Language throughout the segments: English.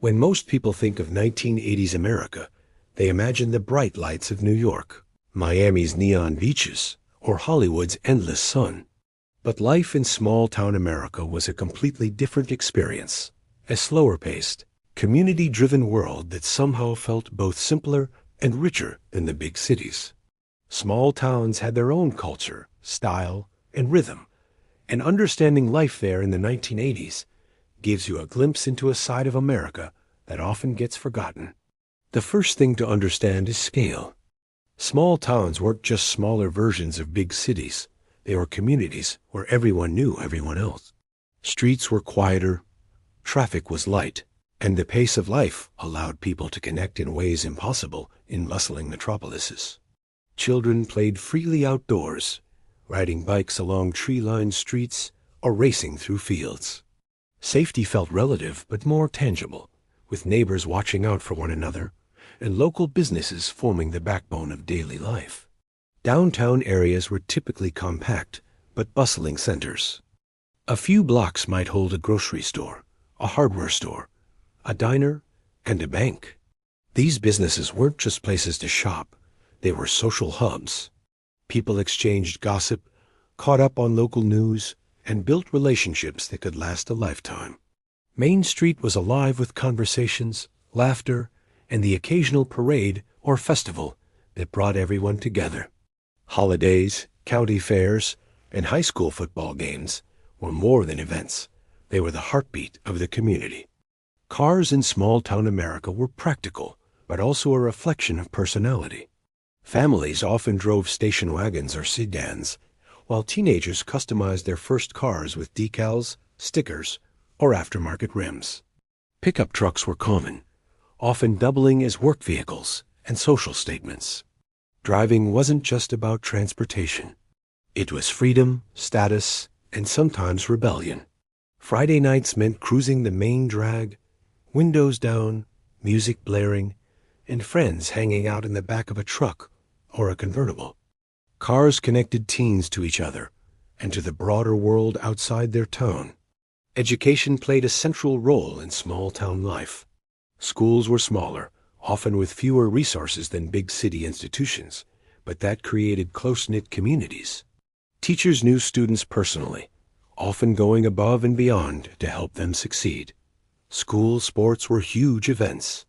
When most people think of 1980s America, they imagine the bright lights of New York, Miami's neon beaches, or Hollywood's endless sun. But life in small-town America was a completely different experience, a slower-paced, community-driven world that somehow felt both simpler and richer than the big cities. Small towns had their own culture, style, and rhythm, and understanding life there in the 1980s gives you a glimpse into a side of America that often gets forgotten. The first thing to understand is scale. Small towns weren't just smaller versions of big cities. They were communities where everyone knew everyone else. Streets were quieter, traffic was light, and the pace of life allowed people to connect in ways impossible in bustling metropolises. Children played freely outdoors, riding bikes along tree-lined streets or racing through fields. Safety felt relative but more tangible, with neighbors watching out for one another and local businesses forming the backbone of daily life. Downtown areas were typically compact but bustling centers. A few blocks might hold a grocery store, a hardware store, a diner, and a bank. These businesses weren't just places to shop, they were social hubs. People exchanged gossip, caught up on local news, and built relationships that could last a lifetime. Main Street was alive with conversations, laughter, and the occasional parade or festival that brought everyone together. Holidays, county fairs, and high school football games were more than events. They were the heartbeat of the community. Cars in small-town America were practical, but also a reflection of personality. Families often drove station wagons or sedans, while teenagers customized their first cars with decals, stickers, or aftermarket rims. Pickup trucks were common, often doubling as work vehicles and social statements. Driving wasn't just about transportation. It was freedom, status, and sometimes rebellion. Friday nights meant cruising the main drag, windows down, music blaring, and friends hanging out in the back of a truck or a convertible. Cars connected teens to each other and to the broader world outside their town. Education played a central role in small-town life. Schools were smaller, often with fewer resources than big city institutions, but that created close-knit communities. Teachers knew students personally, often going above and beyond to help them succeed. School sports were huge events.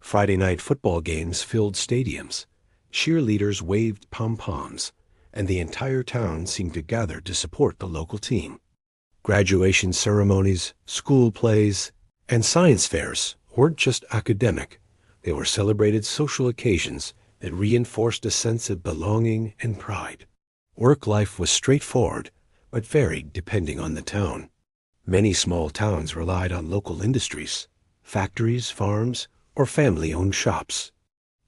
Friday night football games filled stadiums. Cheerleaders waved pom-poms, and the entire town seemed to gather to support the local team. Graduation ceremonies, school plays, and science fairs weren't just academic. They were celebrated social occasions that reinforced a sense of belonging and pride. Work life was straightforward, but varied depending on the town. Many small towns relied on local industries, factories, farms, or family-owned shops.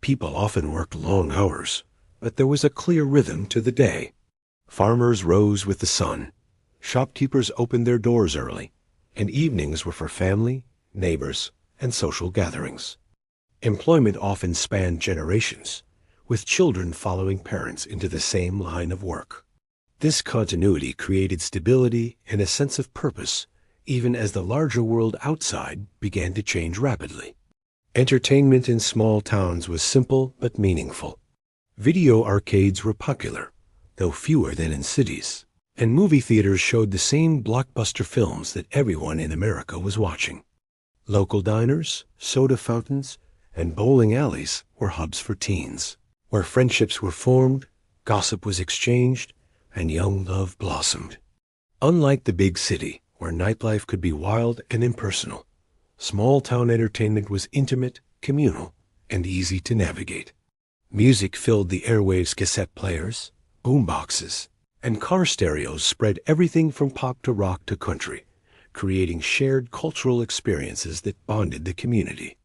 People often worked long hours, but there was a clear rhythm to the day. Farmers rose with the sun. Shopkeepers opened their doors early, and evenings were for family, neighbors, and social gatherings. Employment often spanned generations, with children following parents into the same line of work. This continuity created stability and a sense of purpose, even as the larger world outside began to change rapidly. Entertainment in small towns was simple but meaningful. Video arcades were popular, though fewer than in cities, and movie theaters showed the same blockbuster films that everyone in America was watching. Local diners, soda fountains, and bowling alleys were hubs for teens, where friendships were formed, gossip was exchanged, and young love blossomed. Unlike the big city, where nightlife could be wild and impersonal, small-town entertainment was intimate, communal, and easy to navigate. Music filled the airwaves. Cassette players, boomboxes, and car stereos spread everything from pop to rock to country, creating shared cultural experiences that bonded the community.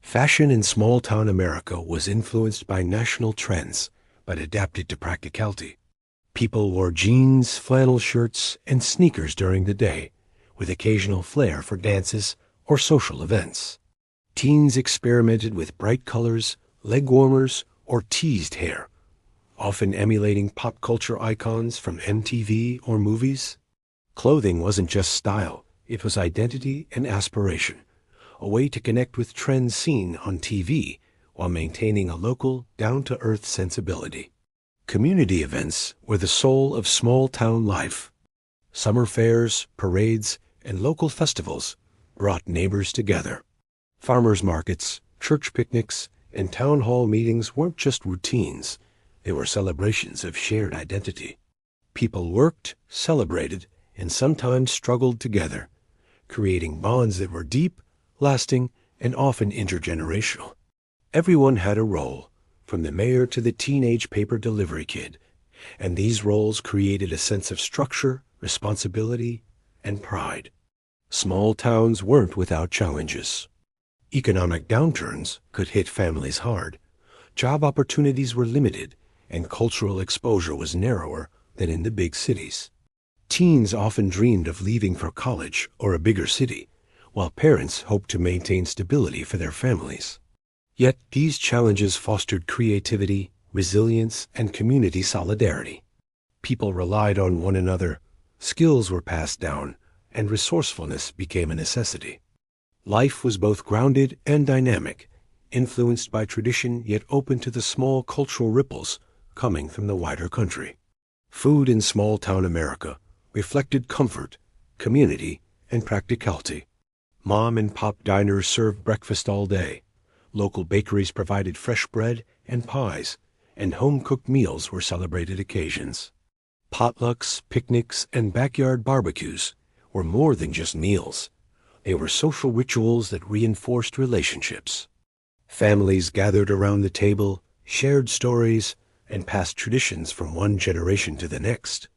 Fashion in small-town America was influenced by national trends, but adapted to practicality. People wore jeans, flannel shirts, and sneakers during the day, with occasional flair for dances or social events. Teens experimented with bright colors, leg warmers, or teased hair, often emulating pop culture icons from MTV or movies. Clothing wasn't just style, it was identity and aspiration, a way to connect with trends seen on TV while maintaining a local, down-to-earth sensibility. Community events were the soul of small-town life. Summer fairs, parades, and local festivals brought neighbors together. Farmers markets, church picnics, and town hall meetings weren't just routines. They were celebrations of shared identity. People worked, celebrated, and sometimes struggled together, creating bonds that were deep, lasting, and often intergenerational. Everyone had a role, from the mayor to the teenage paper delivery kid, and these roles created a sense of structure, responsibility, and pride. Small towns weren't without challenges. Economic downturns could hit families hard. Job opportunities were limited, and cultural exposure was narrower than in the big cities. Teens often dreamed of leaving for college or a bigger city, while parents hoped to maintain stability for their families. Yet these challenges fostered creativity, resilience, and community solidarity. People relied on one another, skills were passed down, and resourcefulness became a necessity. Life was both grounded and dynamic, influenced by tradition yet open to the small cultural ripples coming from the wider country. Food in small-town America reflected comfort, community, and practicality. Mom-and-pop diners served breakfast all day. Local bakeries provided fresh bread and pies, and home-cooked meals were celebrated occasions. Potlucks, picnics, and backyard barbecues were more than just meals. They were social rituals that reinforced relationships. Families gathered around the table, shared stories, and passed traditions from one generation to the next.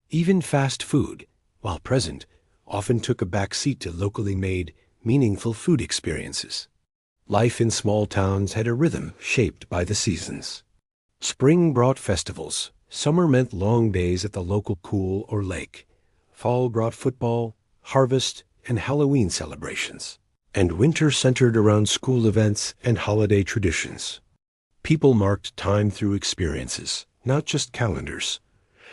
Even fast food, while present, often took a back seat to locally made, meaningful food experiences. Life in small towns had a rhythm shaped by the seasons. Spring brought festivals. Summer meant long days at the local pool or lake. Fall brought football, harvest, and Halloween celebrations. And winter centered around school events and holiday traditions. People marked time through experiences, not just calendars.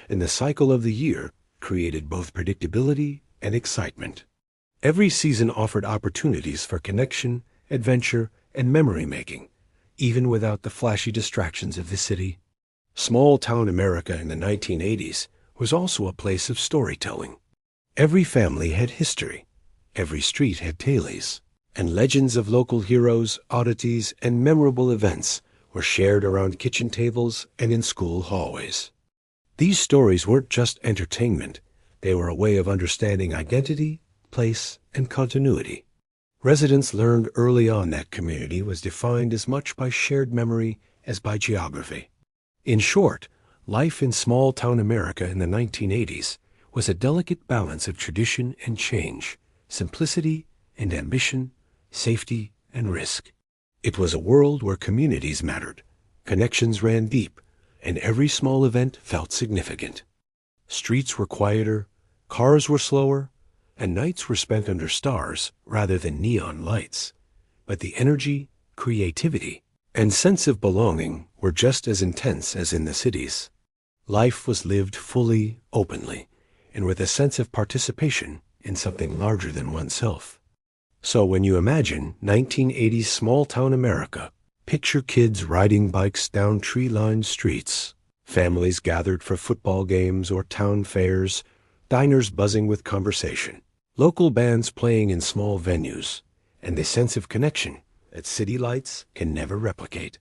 And the cycle of the year created both predictability and excitement. Every season offered opportunities for connection, adventure, and memory-making, even without the flashy distractions of the city. Small-town America in the 1980s was also a place of storytelling. Every family had history. Every street had tales. And legends of local heroes, oddities, and memorable events were shared around kitchen tables and in school hallways. These stories weren't just entertainment. They were a way of understanding identity, place, and continuity. Residents learned early on that community was defined as much by shared memory as by geography. In short, life in small-town America in the 1980s was a delicate balance of tradition and change, simplicity and ambition, safety and risk. It was a world where communities mattered, connections ran deep, and every small event felt significant. Streets were quieter, cars were slower, and nights were spent under stars rather than neon lights. But the energy, creativity, and sense of belonging were just as intense as in the cities. Life was lived fully, openly, and with a sense of participation in something larger than oneself. So when you imagine 1980s small-town America, picture kids riding bikes down tree-lined streets, families gathered for football games or town fairs, diners buzzing with conversation, local bands playing in small venues, and the sense of connection that city lights can never replicate.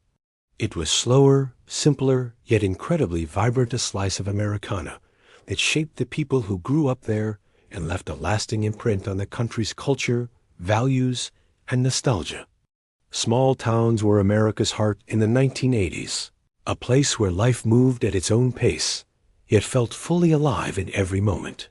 It was slower, simpler, yet incredibly vibrant a slice of Americana that shaped the people who grew up there and left a lasting imprint on the country's culture, values, and nostalgia. Small towns were America's heart in the 1980s, a place where life moved at its own pace, yet felt fully alive in every moment.